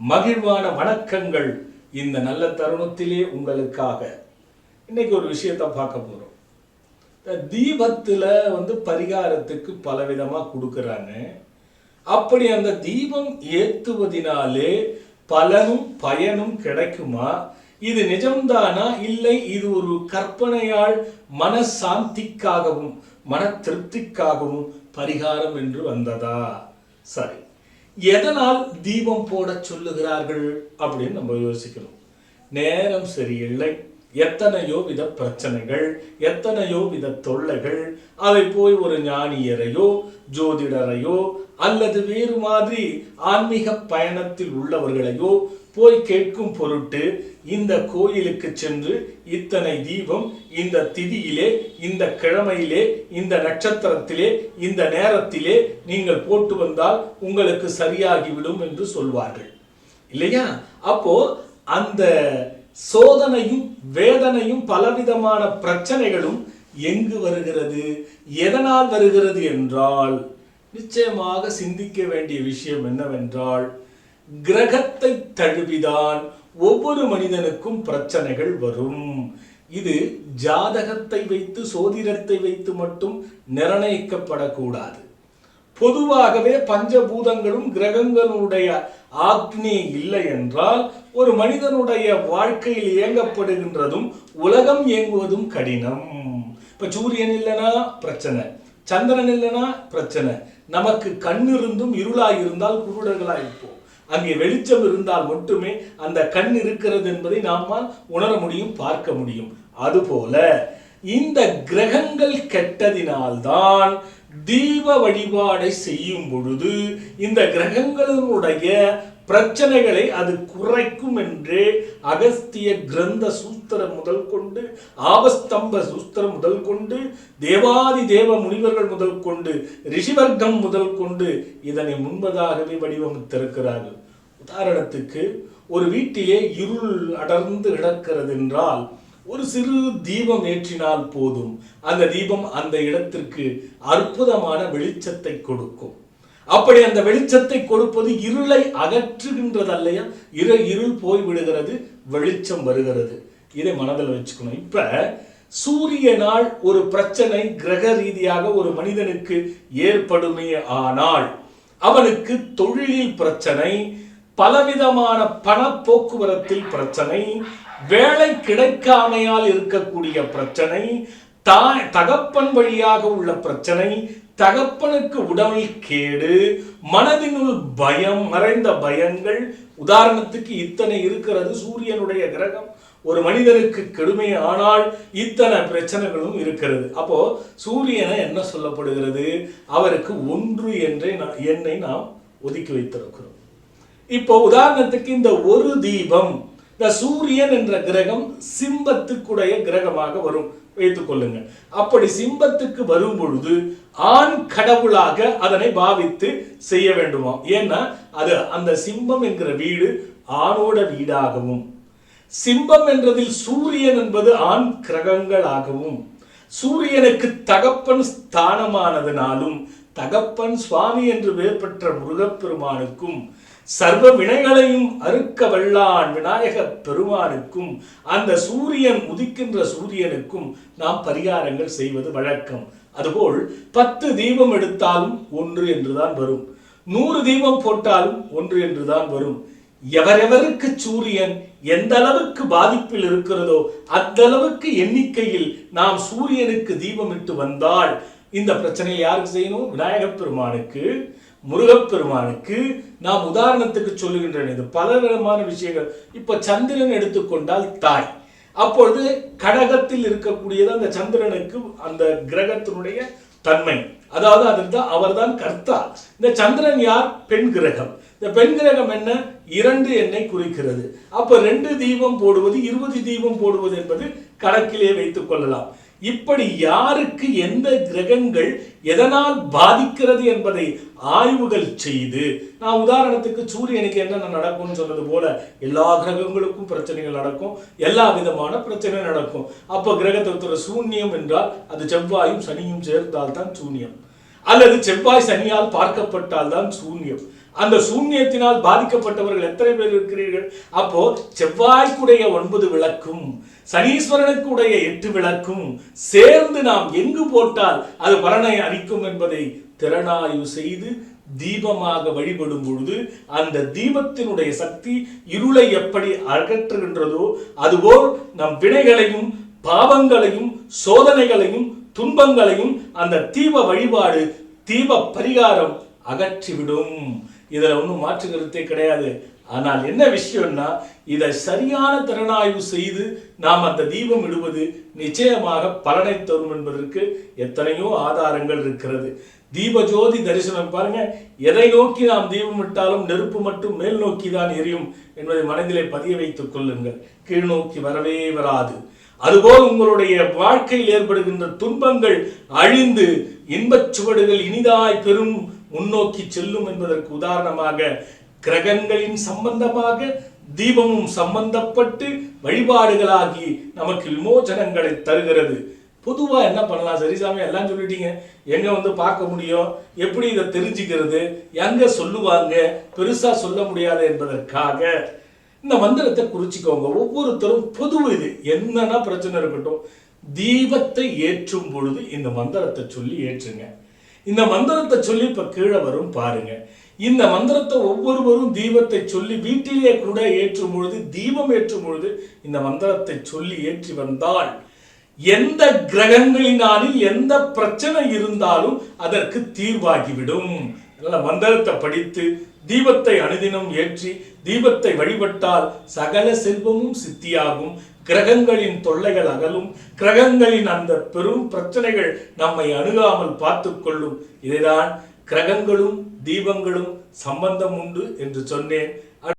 மகிழ்வான வணக்கங்கள். இந்த நல்ல தருணத்திலே உங்களுக்காக இன்னைக்கு ஒரு விஷயத்தை பார்க்க போறோம். தீபத்துல பரிகாரத்துக்கு பலவிதமா கொடுக்கறாங்க. அப்படி அந்த தீபம் ஏத்துவதினாலே பலனும் பயனும் கிடைக்குமா? இது நிஜம்தானா, இல்லை இது ஒரு கற்பனையால் மனசாந்திக்காகவும் மன திருப்திக்காகவும் பரிகாரம் என்று வந்ததா? சரி, எதனால் தீபம் போட சொல்லுகிறார்கள் அப்படின்னு நம்ம யோசிக்கணும். நேரம் சரியில்லை, எத்தனையோ வித பிரச்சனைகள், எத்தனையோ வித தொல்லைகள். அதை போய் ஒரு ஞானியரையோ ஜோதிடரையோ அல்லது வேறு மாதிரி ஆன்மீக பயணத்தில் உள்ளவர்களையோ போய் கேட்கும் பொருட்டு இந்த கோயிலுக்கு சென்று இத்தனை தீபம் இந்த திதியிலே, இந்த கிழமையிலே, இந்த நட்சத்திரத்திலே, இந்த நேரத்திலே நீங்கள் போட்டு வந்தால் உங்களுக்கு சரியாகிவிடும் என்று சொல்வார்கள் இல்லையா? அப்போ அந்த சோதனையும் வேதனையும் பலவிதமான பிரச்சனைகளும் எங்கு வருகிறது, எதனால் வருகிறது என்றால் நிச்சயமாக சிந்திக்க வேண்டிய விஷயம் என்னவென்றால், கிரகத்தை தழுவிதான் ஒவ்வொரு மனிதனுக்கும் பிரச்சனைகள் வரும். இது ஜாதகத்தை வைத்து சோதிடத்தை வைத்து மட்டும் நிர்ணயிக்கப்படக்கூடாது. பொதுவாகவே பஞ்சபூதங்களும் கிரகங்களுடைய ஆக்னி இல்லை என்றால் ஒரு மனிதனுடைய வாழ்க்கையில் இயங்கப்படுகின்றதும் உலகம் இயங்குவதும் கடினம். இப்ப சூரியன் இல்லைனா பிரச்சனை, சந்திரன் இல்லைனா பிரச்சனை. நமக்கு கண் இருந்தும் இருளாய் இருந்தால் குருடர்களாய் இருப்போம். அங்கே வெளிச்சம் இருந்தால் மட்டுமே அந்த கண் இருக்கிறது என்பதை நாம உணர முடியும், பார்க்க முடியும். அதுபோல இந்த கிரகங்கள் கெட்டதினால்தான் தீப வழிபாடை செய்யும் பொழுது இந்த கிரகங்களுடைய பிரச்சனைகளை அது குறைக்கும் என்றே அகஸ்திய கிரந்த சூத்திரம் முதல் கொண்டு, ஆபஸ்தம்ப சூத்திரம் முதல் கொண்டு, தேவாதி தேவ முனிவர்கள் முதல் கொண்டு, ரிஷிவர்க்கம் முதல் கொண்டு இதனை முன்பதாகவே வடிவமைத்திருக்கிறார்கள். உதாரணத்துக்கு, ஒரு வீட்டிலே இருள் அடர்ந்து கிடக்கிறது என்றால் ஒரு சிறு தீபம் ஏற்றினால் போதும். அந்த தீபம் அந்த இடத்திற்கு அற்புதமான வெளிச்சத்தை கொடுக்கும். அப்படி அந்த வெளிச்சத்தை கொடுப்பது இருளை அகற்றுகின்றது அல்லையா? இருள் போய் விடுகிறது, வெளிச்சம் வருகிறது. இதை மனதில் வச்சுக்கணும். இப்ப சூரியனால் ஒரு பிரச்சனை கிரக ரீதியாக ஒரு மனிதனுக்கு ஏற்படுமே ஆனால் அவனுக்கு தொழிலில் பிரச்சனை, பலவிதமான பண போக்குவரத்தில் பிரச்சனை, வேலை கிடைக்காமையால் இருக்கக்கூடிய பிரச்சனை, தகப்பன் வழியாக உள்ள பிரச்சனை, தகப்பனுக்கு உடலில் கேடு, மனதினுள் பயம், மறைந்த பயங்கள். உதாரணத்துக்கு இத்தனை இருக்கிறது. சூரியனுடைய கிரகம் ஒரு மனிதனுக்கு கெடுமை ஆனால் இத்தனை பிரச்சனைகளும் இருக்கிறது. அப்போ சூரியனை என்ன சொல்லப்படுகிறது? அவருக்கு ஒன்று என்றே எண்ணை நாம் ஒதுக்கி வைத்திருக்கிறோம். இப்போ உதாரணத்துக்கு இந்த ஒரு தீபம், இந்த சூரியன் என்ற கிரகம் சிம்பத்துக்குடைய கிரகமாக வரும் வைத்துக் கொள்ளுங்க. அப்படி சிம்பத்துக்கு வரும் பொழுது ஆண் கடவுளாக அதனை பாவித்து செய்ய வேண்டுமா? ஏன்னா அது அந்த சிம்பம் என்கிற வீடு ஆணோட வீடாகவும், சிம்பம் என்றதில் சூரியன் என்பது ஆண் கிரகங்களாகவும், சூரியனுக்கு தகப்பன் ஸ்தானமானதுனாலும் தகப்பன் சுவாமி என்று பெயர் பெற்ற முருகப்பெருமானுக்கும், சர்வ வினைகளையும் அறுக்க வல்லான் விநாயக பெருமானுக்கும், அந்த சூரியன் உதிக்கின்ற சூரியனுக்கும் நாம் பரிகாரங்கள் செய்வது வழக்கம். அதுபோல் 10 தீபம் எடுத்தாலும் ஒன்று என்றுதான் வரும், 100 தீபம் போட்டாலும் ஒன்று என்றுதான் வரும். எவரெவருக்கு சூரியன் எந்த அளவுக்கு பாதிப்பில் இருக்கிறதோ அந்த அளவுக்கு எண்ணிக்கையில் நாம் சூரியனுக்கு தீபம் இட்டு வந்தால் இந்த பிரச்சனையை யாருக்கு செய்யணும்? விநாயக பெருமானுக்கு, முருகப்பெருமானுக்கு. நாம் உதாரணத்துக்கு சொல்லுகின்றன, இது பல விதமான விஷயங்கள். இப்ப சந்திரன் எடுத்துக்கொண்டால் தாய், அப்பொழுது கடகத்தில் இருக்கக்கூடியது அந்த சந்திரனுக்கு அந்த கிரகத்தினுடைய தன்மை, அதாவது அதுதான் அவர்தான் கர்த்தா. இந்த சந்திரன் யார்? பெண் கிரகம். இந்த பெண் கிரகம் என்ன? 2 எண்ணை குறிக்கிறது. அப்ப 2 தீபம் போடுவது, 20 தீபம் போடுவது என்பது கணக்கிலே வைத்துக் கொள்ளலாம். இப்படி யாருக்கு எந்த கிரகங்கள் எதனால் பாதிக்கிறது என்பதை ஆய்வுகள் செய்து, நான் உதாரணத்துக்கு சூரியனுக்கு என்னென்ன நடக்கும்னு சொன்னது போல எல்லா கிரகங்களுக்கும் பிரச்சனைகள் நடக்கும், எல்லா விதமான பிரச்சனை நடக்கும். அப்ப கிரகத்தோட சூன்யம் என்றால் அது செவ்வாயும் சனியும் சேர்ந்தால் தான் சூன்யம், அல்லது செவ்வாய் சனியால் பார்க்கப்பட்டால் தான் சூன்யம். அந்த சூன்யத்தினால் பாதிக்கப்பட்டவர்கள் எத்தனை பேர் இருக்கிறீர்கள்? அப்போ செவ்வாய்க்குடைய 9 விளக்கும் சனீஸ்வரனுக்குடைய 8 விளக்கும் சேர்ந்து நாம் எங்கு போட்டால் அது பலனை அளிக்கும் என்பதை திறனாய்வு செய்து தீபமாக வழிபடும் பொழுது அந்த தீபத்தினுடைய சக்தி இருளை எப்படி அகற்றுகின்றதோ அதுபோல் நம் வினைகளையும் பாவங்களையும் சோதனைகளையும் துன்பங்களையும் அந்த தீப வழிபாடு தீப பரிகாரம் அகற்றிவிடும். இதுல ஒன்றும் மாற்று கருத்தே கிடையாது. ஆனால் என்ன விஷயம்னா, இதை சரியான திறனாய்வு செய்து நாம் அந்த தீபம் இடுவது நிச்சயமாக பலனை தரும் என்பதற்கு எத்தனையோ ஆதாரங்கள் இருக்கிறது. தீபஜோதி தரிசனம் பாருங்க, எதை நோக்கி நாம் தீபம் இட்டாலும் நெருப்பு மட்டும் மேல் நோக்கி தான் எரியும் என்பதை மனதிலே பதிய வைத்துக் கொள்ளுங்கள். கீழ் நோக்கி வரவே வராது. அதுபோல் உங்களுடைய வாழ்க்கையில் ஏற்படுகின்ற துன்பங்கள் அழிந்து இன்பச் சுவடுகள் இனிதாய் பெரும் முன்னோக்கி செல்லும் என்பதற்கு உதாரணமாக கிரகங்களின் சம்பந்தமாக தீபமும் சம்பந்தப்பட்டு வழிபாடுகளாகி நமக்கு விமோசனங்களை தருகிறது. பொதுவா என்ன பண்ணலாம்? சரிசாமி எல்லாம் சொல்லிட்டீங்க, எங்க வந்து பார்க்க முடியும், எப்படி இதை தெரிஞ்சுக்கிறது, எங்க சொல்லுவாங்க, பெருசா சொல்ல முடியாது என்பதற்காக இந்த மந்திரத்தை குறிச்சிக்கோங்க. ஒவ்வொருத்தரும் பொது இது என்னன்னா பிரச்சனை இருக்கட்டும், தீபத்தை ஏற்றும் பொழுது இந்த மந்திரத்தை சொல்லி ஏற்றுங்க. இந்த மந்திரத்தை சொல்லி இப்ப கீழே வரும் பாருங்க. இந்த மந்திரத்தை ஒவ்வொருவரும் தீபத்தை சொல்லி வீட்டிலே கூட ஏற்றும் பொழுது, தீபம் ஏற்றும் பொழுது இந்த மந்திரத்தை சொல்லி ஏற்றி வந்தால் எந்த கிரகங்களினாலும் எந்த பிரச்சனை இருந்தாலும் அதற்கு தீர்வாகிவிடும். மந்திரத்தை படித்து தீபத்தை அனுதினம் ஏற்றி தீபத்தை வழிபட்டால் சகல செல்வமும் சித்தியாகும், கிரகங்களின் தொல்லைகள் அகலும், கிரகங்களின் அந்த பெரும் பிரச்சனைகள் நம்மை அணுகாமல் பார்த்து கொள்ளும். இதைதான் கிரகங்களும் தீபங்களும் சம்பந்தம் உண்டு என்று சொன்னேன்.